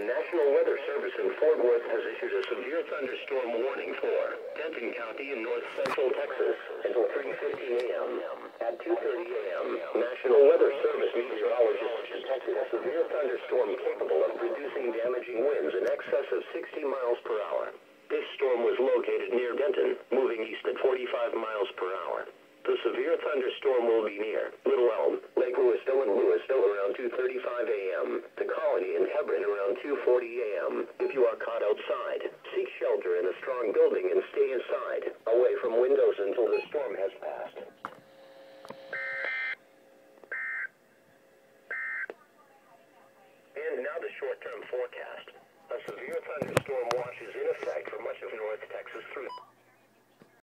The National Weather Service in Fort Worth has issued a severe thunderstorm warning for Denton County in north central Texas until 3:15 a.m. At 2:30 a.m., National Weather Service meteorologists detected a severe thunderstorm capable of producing damaging winds in excess of 60 miles per hour. This storm was located near Denton, moving east at 45 miles per hour. The severe thunderstorm will be near Little Elm, Lake Lewisville and Lewisville around 2:35 a.m., the Colony and Hebron around 2:40 a.m. If you are caught outside, seek shelter in a strong building and stay inside, away from windows until the storm has passed. And now the short-term forecast. A severe thunderstorm watch is